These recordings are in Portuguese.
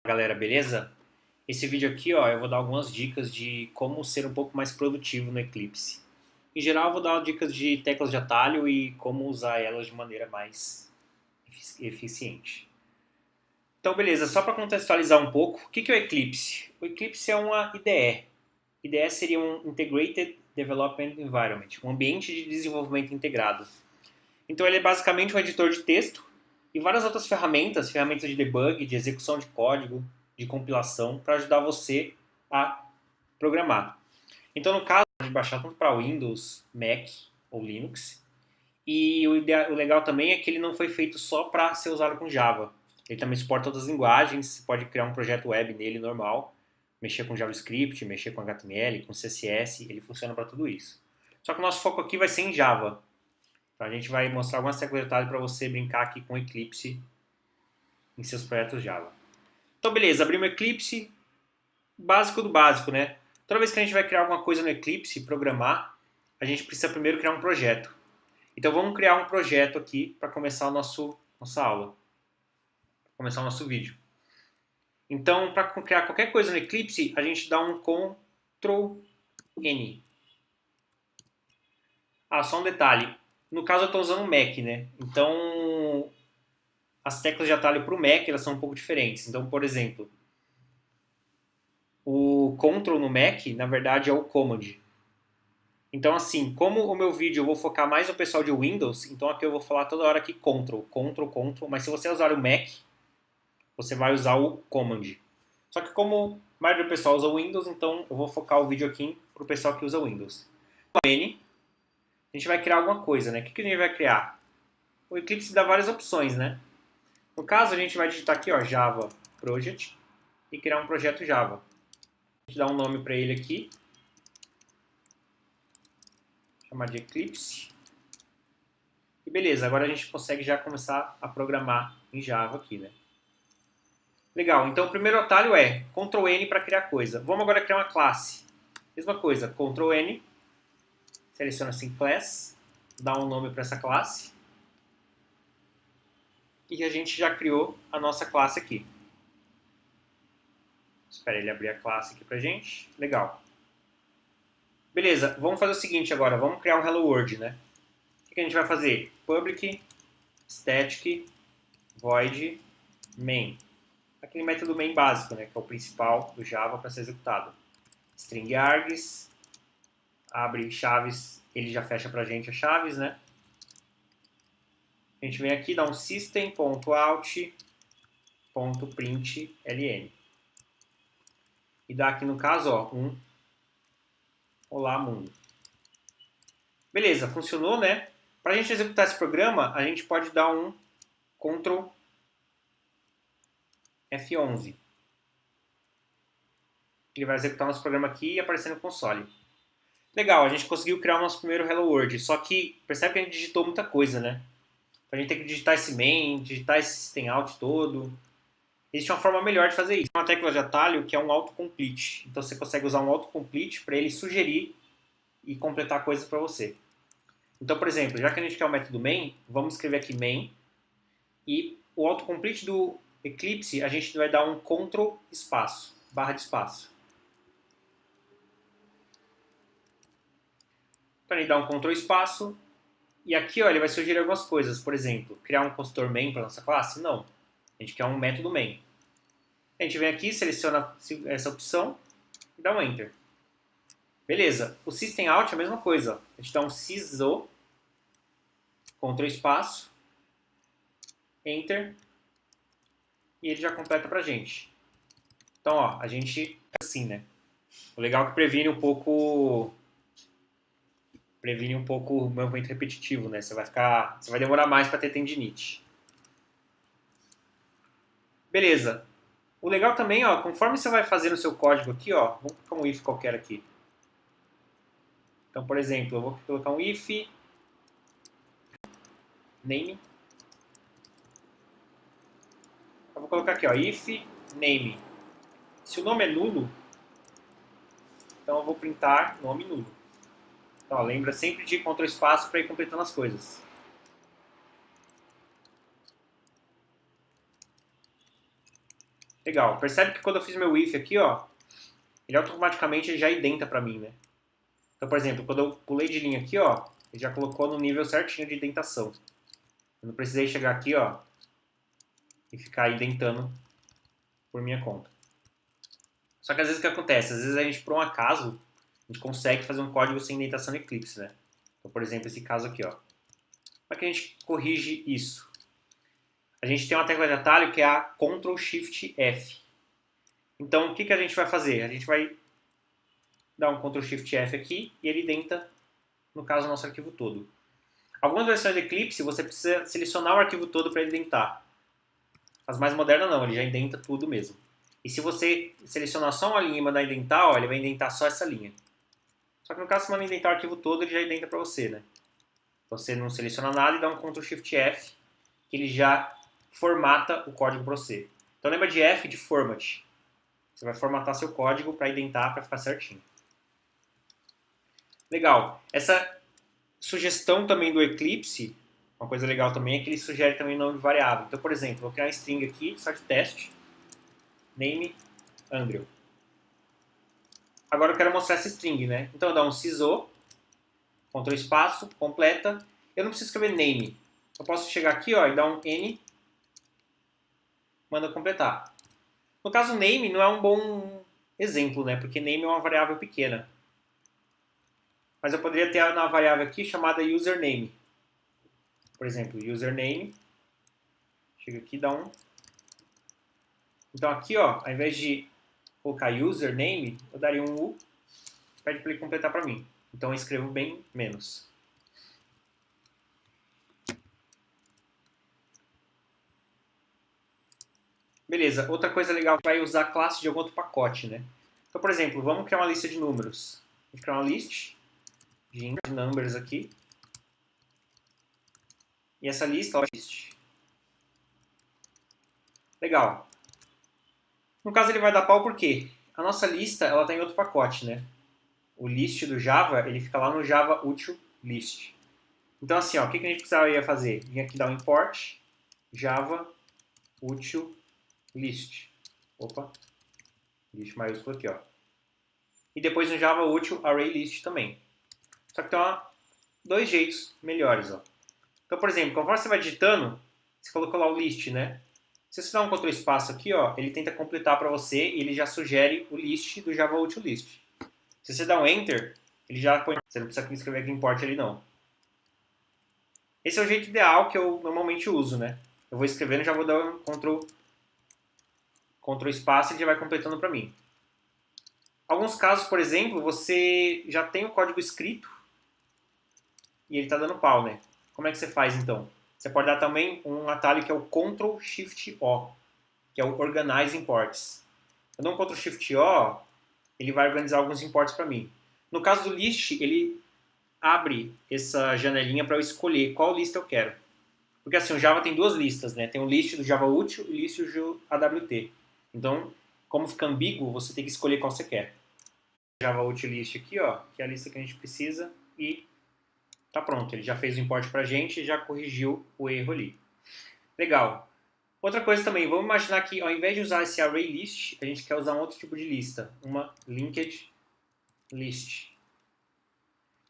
Galera, beleza? Esse vídeo aqui, ó, eu vou dar algumas dicas de como ser um pouco mais produtivo no Eclipse. Em geral, eu vou dar dicas de teclas de atalho e como usar elas de maneira mais eficiente. Então, beleza, só para contextualizar um pouco, o que é o Eclipse? O Eclipse é uma IDE. IDE seria um Integrated Development Environment, um ambiente de desenvolvimento integrado. Então, ele é basicamente um editor de texto e várias outras ferramentas de debug, de execução de código, de compilação, para ajudar você a programar. Então, no caso, pode baixar tanto para Windows, Mac ou Linux. E o legal também é que ele não foi feito só para ser usado com Java. Ele também suporta outras linguagens, você pode criar um projeto web nele normal, mexer com JavaScript, mexer com HTML, com CSS, ele funciona para tudo isso. Só que o nosso foco aqui vai ser em Java. Então a gente vai mostrar algumas teclas de atalho para você brincar aqui com Eclipse em seus projetos Java. Então beleza, abrimos o Eclipse, básico do básico, né? Toda vez que a gente vai criar alguma coisa no Eclipse, programar, a gente precisa primeiro criar um projeto. Então vamos criar um projeto aqui para começar nossa aula, para começar o nosso vídeo. Então, para criar qualquer coisa no Eclipse, a gente dá um Ctrl N. Ah, só um detalhe. No caso eu estou usando o Mac, né? Então as teclas de atalho para o Mac elas são um pouco diferentes. Então, por exemplo, o Ctrl no Mac, na verdade, é o Command. Então, assim, como o meu vídeo eu vou focar mais no pessoal de Windows, então aqui eu vou falar toda hora aqui Ctrl, Ctrl, Ctrl, mas se você usar o Mac, você vai usar o Command. Só que como a maioria do pessoal usa o Windows, então eu vou focar o vídeo aqui para o pessoal que usa Windows. N, a gente vai criar alguma coisa, né? O que a gente vai criar? O Eclipse dá várias opções, né? No caso, a gente vai digitar aqui, ó, Java Project e criar um projeto Java. A gente dá um nome para ele aqui, chamar de Eclipse. E beleza, agora a gente consegue já começar a programar em Java aqui, né? Legal, então o primeiro atalho é Ctrl N para criar coisa. Vamos agora criar uma classe. Mesma coisa, Ctrl N, seleciona assim Class, dá um nome para essa classe. E a gente já criou a nossa classe aqui. Espera ele abrir a classe aqui pra gente. Legal. Beleza, vamos fazer o seguinte agora, vamos criar um Hello World, né? O que a gente vai fazer? Public static void main. Aquele método main básico, né? Que é o principal do Java para ser executado. String args, abre chaves, ele já fecha pra gente as chaves, né? A gente vem aqui, dá um system.out.println. E dá aqui no caso, ó, um olá mundo. Beleza, funcionou, né? Para a gente executar esse programa, a gente pode dar um Ctrl F11. Ele vai executar nosso programa aqui e aparecer no console. Legal, a gente conseguiu criar o nosso primeiro Hello World, só que percebe que a gente digitou muita coisa, né? A gente tem que digitar esse main, digitar esse system out todo. Existe uma forma melhor de fazer isso. Uma tecla de atalho que é um autocomplete. Então você consegue usar um autocomplete para ele sugerir e completar coisas para você. Então, por exemplo, já que a gente quer o método main, vamos escrever aqui main e o autocomplete do Eclipse a gente vai dar um Ctrl espaço, barra de espaço. Então ele dá um Ctrl espaço e aqui ó, ele vai sugerir algumas coisas. Por exemplo, criar um construtor main para nossa classe? Não. A gente quer um método main. A gente vem aqui, seleciona essa opção e dá um Enter. Beleza. O System Out é a mesma coisa. A gente dá um sys_o, Ctrl espaço, Enter, e ele já completa pra gente. Então, ó, a gente assim, né? O legal é que previne um pouco o movimento repetitivo, né? Você vai demorar mais para ter tendinite. Beleza. O legal também, ó, conforme você vai fazer o seu código aqui, ó, vamos colocar um if qualquer aqui. Então, por exemplo, eu vou colocar um if name. Eu vou colocar aqui, ó, if name. Se o nome é nulo, então eu vou printar nome nulo. Então, ó, lembra sempre de Ctrl espaço para ir completando as coisas. Legal. Percebe que quando eu fiz meu if aqui, ó, ele automaticamente já identa para mim, né? Então, por exemplo, quando eu pulei de linha aqui, ó, ele já colocou no nível certinho de indentação. Eu não precisei chegar aqui, ó, e ficar identando por minha conta. Só que às vezes o que acontece? Às vezes a gente, por um acaso, a gente consegue fazer um código sem indentação no Eclipse, né? Então, por exemplo, esse caso aqui, ó. Como é que a gente corrige isso? A gente tem uma tecla de atalho que é a Ctrl Shift F. Então, o que a gente vai fazer? A gente vai dar um Ctrl Shift F aqui e ele indenta, no caso, o nosso arquivo todo. Algumas versões do Eclipse você precisa selecionar o arquivo todo para ele indentar. As mais modernas não, ele já indenta tudo mesmo. E se você selecionar só uma linha e mandar indentar, ó, ele vai indentar só essa linha. Só que no caso, se mandar indentar o arquivo todo, ele já indenta para você, né? Você não seleciona nada e dá um Ctrl Shift F, que ele já formata o código para você. Então lembra de F de Format. Você vai formatar seu código para indentar, para ficar certinho. Legal. Essa sugestão também do Eclipse, uma coisa legal também é que ele sugere também nome de variável. Então, por exemplo, vou criar uma string aqui, só de teste, name Andrew. Agora eu quero mostrar essa string, né? Então eu dou um sysO, Ctrl espaço, completa. Eu não preciso escrever name. Eu posso chegar aqui, ó, e dar um n, manda completar. No caso, name não é um bom exemplo, né? Porque name é uma variável pequena. Mas eu poderia ter uma variável aqui chamada username. Por exemplo, username. Chega aqui e dá um. Então aqui, ó, ao invés de colocar username, eu daria um U, pede para ele completar para mim. Então eu escrevo bem menos. Beleza, outra coisa legal vai usar a classe de algum outro pacote, né? Então, por exemplo, vamos criar uma lista de números. Vou criar uma list de numbers aqui. E essa lista, ó, list. Legal. No caso ele vai dar pau por quê? A nossa lista, ela está em outro pacote, né? O list do Java, ele fica lá no Java Util List. Então assim, ó, o que a gente precisaria fazer? Vim aqui dar um import Java Util List. Opa, list maiúsculo aqui, ó. E depois no Java Util Array List também. Só que tem dois jeitos melhores, ó. Então, por exemplo, conforme você vai digitando, você colocou lá o list, né? Se você dá um Ctrl espaço aqui, ó, ele tenta completar para você e ele já sugere o list do Java Util List. Se você dá um Enter, ele já põe. Você não precisa escrever aqui import ali não. Esse é o jeito ideal que eu normalmente uso, né? Eu vou escrevendo, já vou dar um Ctrl espaço e ele já vai completando para mim. Alguns casos, por exemplo, você já tem o código escrito e ele está dando pau, né? Como é que você faz então? Você pode dar também um atalho que é o Ctrl Shift O, que é o Organize Imports. Eu dou um Ctrl Shift O, ele vai organizar alguns imports para mim. No caso do list, ele abre essa janelinha para eu escolher qual lista eu quero. Porque assim, o Java tem duas listas, né? Tem o list do Java Util e o list do AWT. Então, como fica ambíguo, você tem que escolher qual você quer. Java Util List aqui, ó, que é a lista que a gente precisa e tá pronto. Ele já fez o import pra gente e já corrigiu o erro ali. Legal. Outra coisa também, vamos imaginar que ao invés de usar esse array list, a gente quer usar um outro tipo de lista, uma linked list.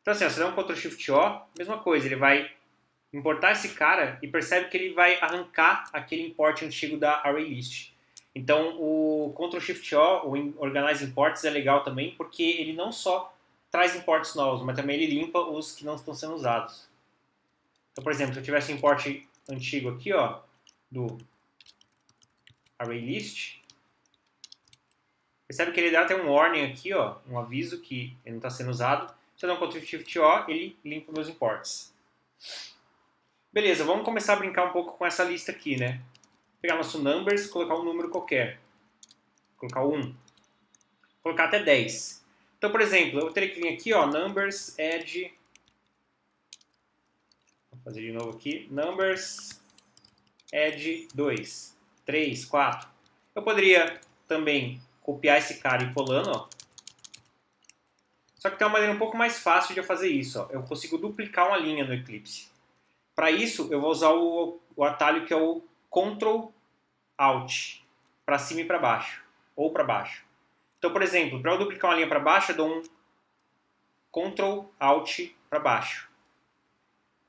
Então assim, ó, você dá um Ctrl Shift O, mesma coisa, ele vai importar esse cara e percebe que ele vai arrancar aquele import antigo da array list. Então o Ctrl Shift O, o Organize Imports, é legal também porque ele não só traz imports novos, mas também ele limpa os que não estão sendo usados. Então, por exemplo, se eu tivesse um import antigo aqui, ó, do array list, percebe que ele dá até um warning aqui, ó, um aviso que ele não está sendo usado. Se eu der um Ctrl Shift O, ele limpa meus imports. Beleza, vamos começar a brincar um pouco com essa lista aqui, né? Pegar nosso numbers, colocar um número qualquer. Colocar 1. Colocar até 10. Então, por exemplo, eu teria que vir aqui, ó, numbers add. Vou fazer de novo aqui. Numbers add 2, 3, 4. Eu poderia também copiar esse cara e colando, ó. Só que tem uma maneira um pouco mais fácil de eu fazer isso, ó. Eu consigo duplicar uma linha no Eclipse. Para isso, eu vou usar o atalho que é o Ctrl Alt. para cima e para baixo, ou para baixo. Então, por exemplo, para eu duplicar uma linha para baixo, eu dou um Ctrl Alt para baixo.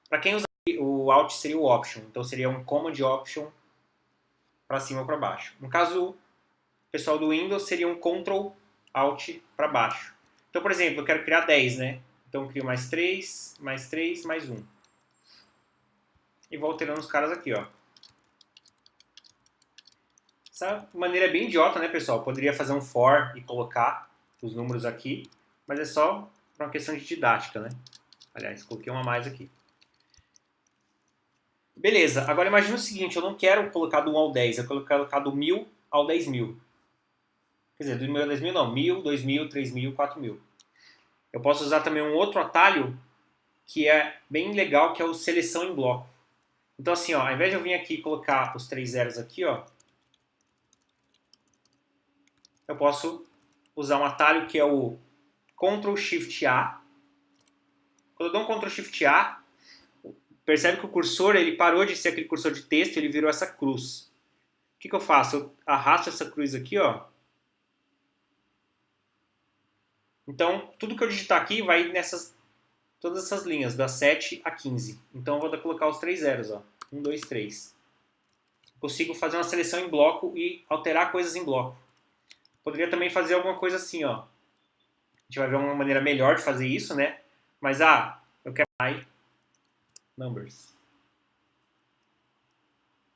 Para quem usa o Alt seria o Option, então seria um Command Option para cima ou para baixo. No caso, o pessoal do Windows seria um Ctrl Alt para baixo. Então, por exemplo, eu quero criar 10, né? Então eu crio mais 3, mais 3, mais 1. E vou alterando os caras aqui, ó. Essa maneira é bem idiota, né, pessoal? Eu poderia fazer um for e colocar os números aqui, mas é só para uma questão de didática, né? Aliás, coloquei uma a mais aqui. Beleza, agora imagina o seguinte, eu não quero colocar do 1 ao 10, eu quero colocar do 1000 ao 10.000. Quer dizer, do 1000 ao 10.000 não, 1000, 2000, 3000, 4000. Eu posso usar também um outro atalho que é bem legal, que é o seleção em bloco. Então assim, ó, ao invés de eu vir aqui e colocar os 3 zeros aqui, ó, eu posso usar um atalho que é o Ctrl Shift A. Quando eu dou um Ctrl Shift A, percebe que o cursor ele parou de ser aquele cursor de texto, ele virou essa cruz. O que eu faço? Eu arrasto essa cruz aqui, ó. Então, tudo que eu digitar aqui vai nessas todas essas linhas, das 7 a 15. Então, eu vou colocar os 3 zeros, ó. 1, 2, 3. Consigo fazer uma seleção em bloco e alterar coisas em bloco. Poderia também fazer alguma coisa assim, ó. A gente vai ver uma maneira melhor de fazer isso, né? Mas, eu quero my numbers.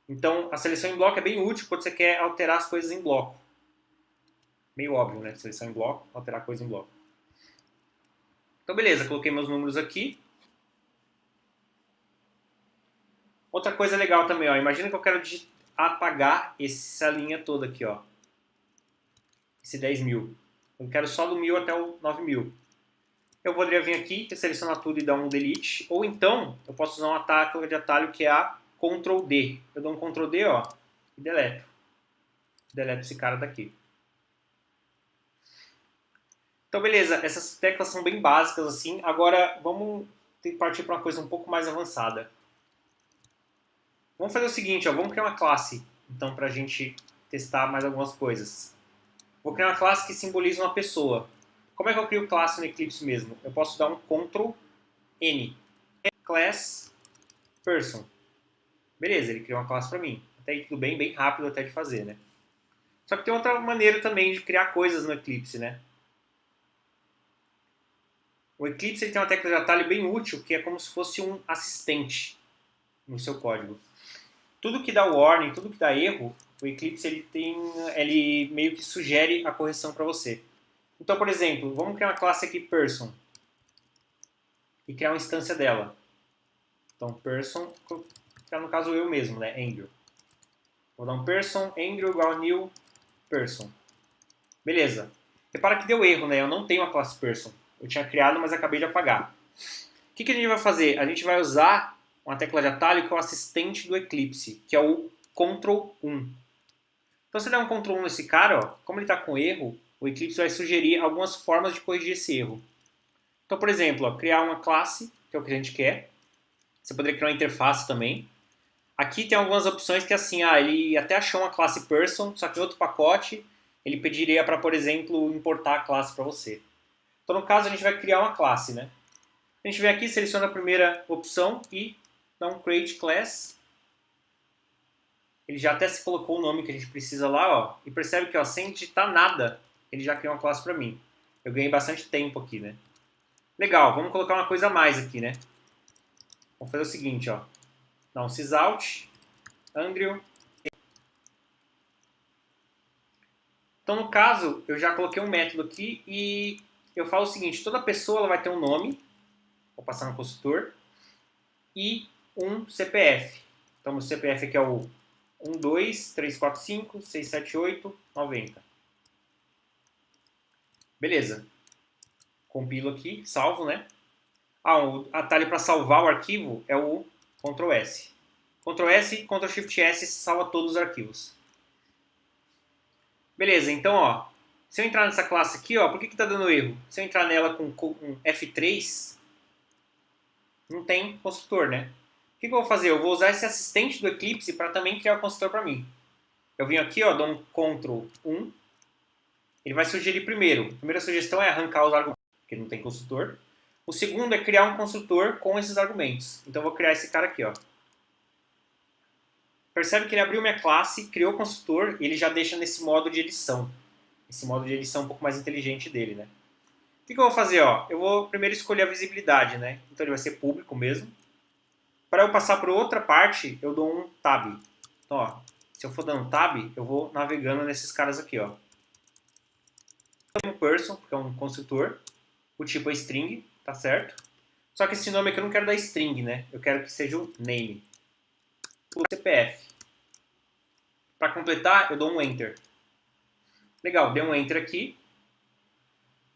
Então, a seleção em bloco é bem útil quando você quer alterar as coisas em bloco. Meio óbvio, né? Seleção em bloco, alterar coisa em bloco. Então, beleza, coloquei meus números aqui. Outra coisa legal também, ó. Imagina que eu quero apagar essa linha toda aqui, ó. Esse 10.000. Eu quero só do 1000 até o 9.000. Eu poderia vir aqui, selecionar tudo e dar um delete. Ou então, eu posso usar um atalho de atalho que é a Ctrl D. Eu dou um Ctrl D, ó, e deleto. Deleto esse cara daqui. Então, beleza. Essas teclas são bem básicas, assim. Agora, vamos partir para uma coisa um pouco mais avançada. Vamos fazer o seguinte, ó. Vamos criar uma classe, então, para a gente testar mais algumas coisas. Vou criar uma classe que simboliza uma pessoa. Como é que eu crio classe no Eclipse mesmo? Eu posso dar um Ctrl N. Class Person. Beleza, ele criou uma classe para mim. Até aí tudo bem, bem rápido até de fazer, né? Só que tem outra maneira também de criar coisas no Eclipse, né? O Eclipse ele tem uma tecla de atalho bem útil, que é como se fosse um assistente no seu código. Tudo que dá warning, tudo que dá erro, o Eclipse ele meio que sugere a correção para você. Então, por exemplo, vamos criar uma classe aqui person e criar uma instância dela. Então, person, que é no caso eu mesmo, né? Andrew. Vou dar um person, Andrew igual a new person. Beleza. Repara que deu erro, né? Eu não tenho a classe person. Eu tinha criado, mas acabei de apagar. O que a gente vai fazer? A gente vai usar uma tecla de atalho que é o assistente do Eclipse, que é o Ctrl 1. Então, se der um Ctrl 1 nesse cara, ó, como ele está com erro, o Eclipse vai sugerir algumas formas de corrigir esse erro. Então, por exemplo, ó, criar uma classe, que é o que a gente quer. Você poderia criar uma interface também. Aqui tem algumas opções que assim, ele até achou uma classe person, só que em outro pacote ele pediria para, por exemplo, importar a classe para você. Então, no caso, a gente vai criar uma classe, né? A gente vem aqui, seleciona a primeira opção e dá um create class. Ele já até se colocou o nome que a gente precisa lá, ó, e percebe que, ó, sem digitar nada, ele já criou uma classe para mim. Eu ganhei bastante tempo aqui, né? Legal, vamos colocar uma coisa a mais aqui, né? Vamos fazer o seguinte, ó. Dá um sysout, Andrew. Então, no caso, eu já coloquei um método aqui e eu falo o seguinte, toda pessoa ela vai ter um nome, vou passar no construtor, e um CPF. Então, o CPF aqui é o 123456789. Beleza. Compilo aqui, salvo, né? O atalho para salvar o arquivo é o Ctrl S. Ctrl S, Ctrl Shift S salva todos os arquivos. Beleza, então, ó, se eu entrar nessa classe aqui, ó, por que tá dando erro? Se eu entrar nela com um F3, não tem construtor, né? O que eu vou fazer? Eu vou usar esse assistente do Eclipse para também criar o construtor para mim. Eu venho aqui, ó, dou um Ctrl 1. Ele vai sugerir primeiro. A primeira sugestão é arrancar os argumentos, porque não tem construtor. O segundo é criar um construtor com esses argumentos. Então eu vou criar esse cara aqui, ó. Percebe que ele abriu minha classe, criou o construtor e ele já deixa nesse modo de edição. Esse modo de edição um pouco mais inteligente dele, né? O que eu vou fazer, ó? Eu vou primeiro escolher a visibilidade, né? Então ele vai ser público mesmo. Para eu passar para outra parte, eu dou um tab. Então, ó, se eu for dando tab, eu vou navegando nesses caras aqui, ó. Person, que é um construtor. O tipo é string, tá certo? Só que esse nome aqui eu não quero dar string, né? Eu quero que seja o name. O CPF. Para completar, eu dou um enter. Legal, dei um enter aqui.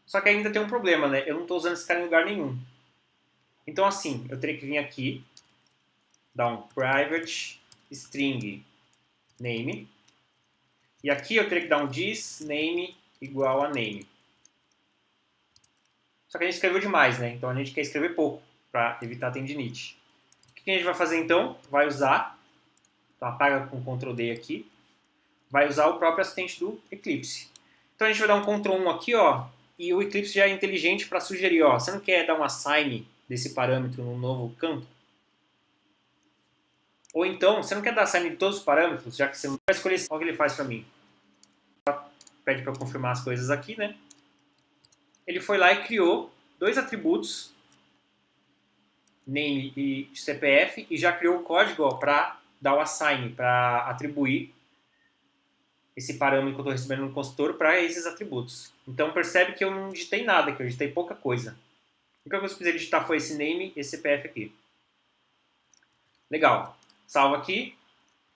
Só que ainda tem um problema, né? Eu não estou usando esse cara em lugar nenhum. Então assim, eu teria que vir aqui, dar um private string name. E aqui eu teria que dar um this name igual a name. Só que a gente escreveu demais, né? Então a gente quer escrever pouco, para evitar tendinite. O que a gente vai fazer então? Vai usar, então apaga com Ctrl D aqui, vai usar o próprio assistente do Eclipse. Então a gente vai dar um Ctrl 1 aqui, ó, e o Eclipse já é inteligente para sugerir, ó, você não quer dar um assign desse parâmetro num novo campo? Ou então, você não quer dar assign de todos os parâmetros, já que você não vai escolher o que ele faz para mim. Pede para confirmar as coisas aqui, né? Ele foi lá e criou dois atributos, name e CPF, e já criou o código para dar o assign, para atribuir esse parâmetro que eu estou recebendo no construtor para esses atributos. Então percebe que eu não digitei nada, que eu digitei pouca coisa. A única coisa que eu precisei digitar foi esse name e esse CPF aqui. Legal. Salva aqui.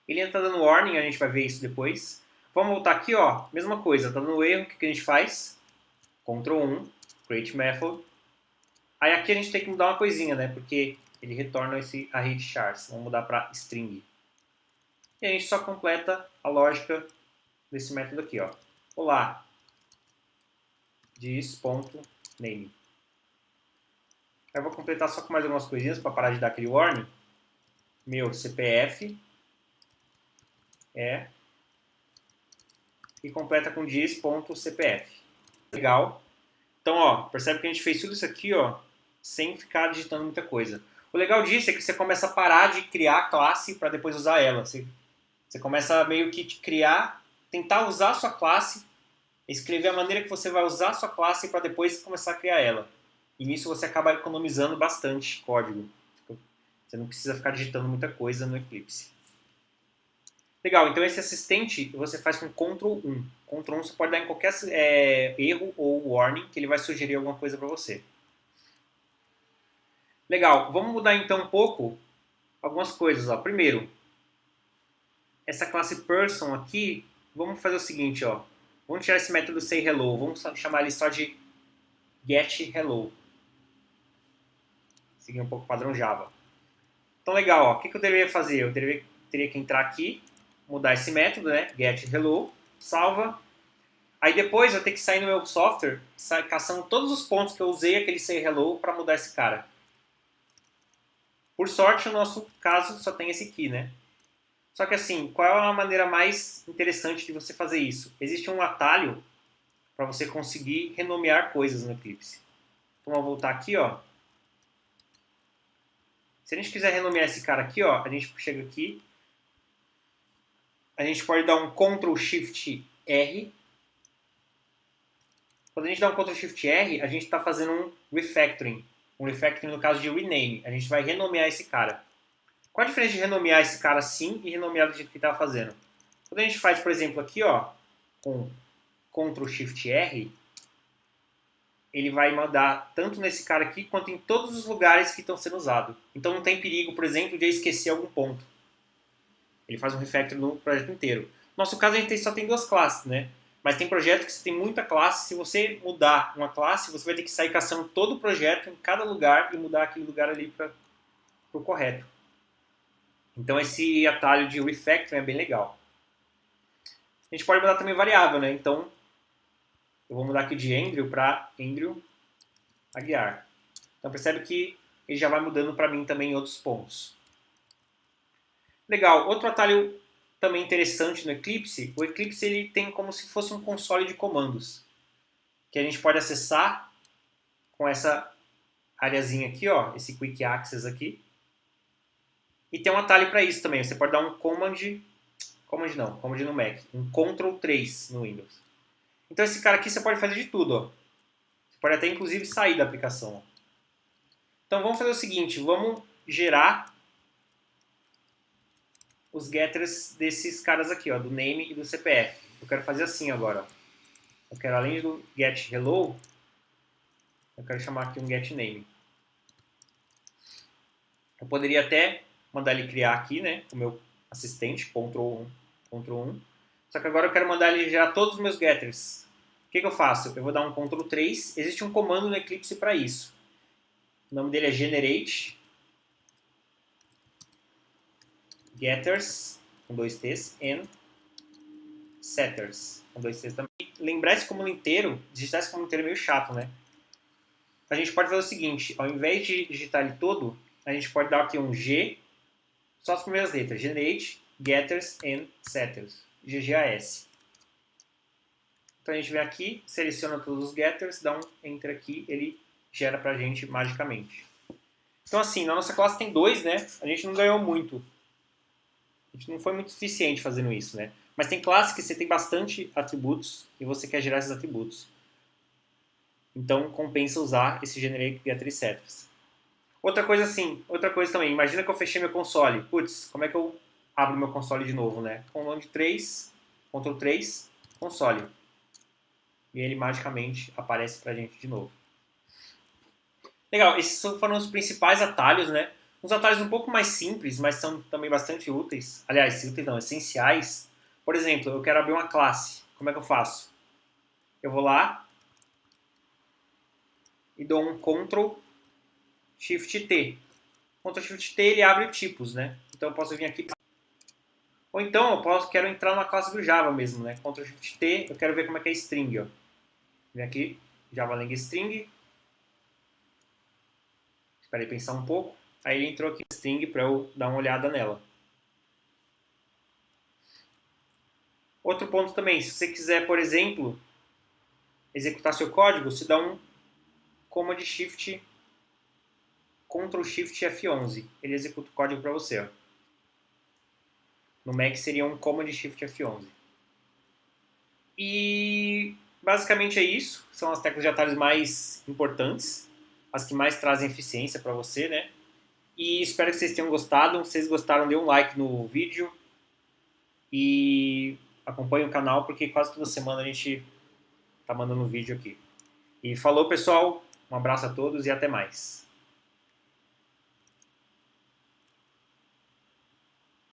Ele ainda está dando warning, a gente vai ver isso depois. Vamos voltar aqui, ó. Mesma coisa, está dando erro, o que a gente faz? Ctrl 1, create method. Aí aqui a gente tem que mudar uma coisinha, né? Porque ele retorna esse array de chars. Vamos mudar para string. E a gente só completa a lógica desse método aqui, ó. Olá, this.name. Eu vou completar só com mais algumas coisinhas para parar de dar aquele warning. Meu CPF é e completa com this.cpf. Legal. Então, ó, percebe que a gente fez tudo isso aqui, ó, sem ficar digitando muita coisa. O legal disso é que você começa a parar de criar a classe para depois usar ela. Você começa a meio que criar, tentar usar a sua classe, escrever a maneira que você vai usar a sua classe para depois começar a criar ela. E nisso você acaba economizando bastante código. Você não precisa ficar digitando muita coisa no Eclipse. Legal, então esse assistente você faz com Ctrl 1. Ctrl 1 você pode dar em qualquer erro ou warning que ele vai sugerir alguma coisa para você. Legal, vamos mudar então um pouco algumas coisas. Ó. Primeiro, essa classe person aqui, vamos fazer o seguinte, ó. Vamos tirar esse método sayHello, vamos chamar ele só de getHello. Seguir um pouco o padrão Java. Então legal, ó. O que eu deveria fazer? Eu teria que entrar aqui, mudar esse método, né? getHello, salva. Aí depois eu tenho que sair no meu software, caçando todos os pontos que eu usei aquele sayHello para mudar esse cara. Por sorte, no nosso caso, só tem esse aqui, né? Só que assim, qual é a maneira mais interessante de você fazer isso? Existe um atalho para você conseguir renomear coisas no Eclipse. Então, vamos voltar aqui, ó. Se a gente quiser renomear esse cara aqui, ó, a gente chega aqui, a gente pode dar um Ctrl Shift R. Quando a gente dá um Ctrl Shift R, a gente está fazendo um refactoring. Um refactoring no caso de rename. A gente vai renomear esse cara. Qual a diferença de renomear esse cara assim e renomear do jeito que estava fazendo? Quando a gente faz, por exemplo, aqui, ó, com Ctrl Shift R, ele vai mandar tanto nesse cara aqui quanto em todos os lugares que estão sendo usados. Então não tem perigo, por exemplo, de eu esquecer algum ponto. Ele faz um refactor no projeto inteiro. No nosso caso, a gente só tem duas classes, né? Mas tem projeto que você tem muita classe. Se você mudar uma classe, você vai ter que sair caçando todo o projeto em cada lugar e mudar aquele lugar ali para o correto. Então esse atalho de refactor é bem legal. A gente pode mudar também variável, né? Então eu vou mudar aqui de Andrew para Andrew Aguiar. Então percebe que ele já vai mudando para mim também em outros pontos. Legal. Outro atalho também interessante no Eclipse, o Eclipse ele tem como se fosse um console de comandos, que a gente pode acessar com essa areazinha aqui, ó, esse Quick Access aqui. E tem um atalho para isso também, você pode dar um Command no Mac, um Ctrl 3 no Windows. Então esse cara aqui você pode fazer de tudo, ó. Você pode até inclusive sair da aplicação, ó. Então vamos fazer o seguinte, vamos gerar os getters desses caras aqui, ó, do name e do CPF. Eu quero fazer assim agora, ó. Eu quero, além do get hello, eu quero chamar aqui um get name. Eu poderia até mandar ele criar aqui, né, o meu assistente, Ctrl 1. Só que agora eu quero mandar ele gerar todos os meus getters. O que eu faço? Eu vou dar um Ctrl 3. Existe um comando no Eclipse para isso. O nome dele é generate getters, com 2 T's, and setters, com 2 T's também. Lembrar esse comando inteiro, digitar esse comando inteiro é meio chato, né? A gente pode fazer o seguinte, ao invés de digitar ele todo, a gente pode dar aqui um G, só as primeiras letras, generate getters and setters, GGAS. Então a gente vem aqui, seleciona todos os getters, dá um enter aqui, ele gera pra gente magicamente. Então assim, na nossa classe tem 2, né? A gente não ganhou muito. A gente não foi muito eficiente fazendo isso, né? Mas tem classes que você tem bastante atributos e você quer gerar esses atributos. Então compensa usar esse generate getter e setters. Outra coisa também, imagina que eu fechei meu console. Putz, como é que eu abro meu console de novo, né? Command 3, Ctrl 3, console. E ele magicamente aparece pra gente de novo. Legal, esses foram os principais atalhos, né? Uns atalhos um pouco mais simples, mas são também bastante úteis. Aliás, úteis não, essenciais. Por exemplo, eu quero abrir uma classe. Como é que eu faço? Eu vou lá e dou um Ctrl Shift T. Ctrl Shift T ele abre tipos, né? Então eu posso vir aqui. Ou então quero entrar numa classe do Java mesmo, né? Ctrl Shift T, eu quero ver como é que é string, ó. Vem aqui, Java Lang String. Esperei pensar um pouco. Aí ele entrou aqui em string para eu dar uma olhada nela. Outro ponto também, se você quiser, por exemplo, executar seu código, você dá um Command Shift, Ctrl Shift F11. Ele executa o código para você. Ó. No Mac seria um Command Shift F11. E basicamente é isso. São as teclas de atalhos mais importantes, as que mais trazem eficiência para você, né? E espero que vocês tenham gostado. Se vocês gostaram, dê um like no vídeo e acompanhe o canal, porque quase toda semana a gente tá mandando um vídeo aqui. E falou, pessoal. Um abraço a todos e até mais.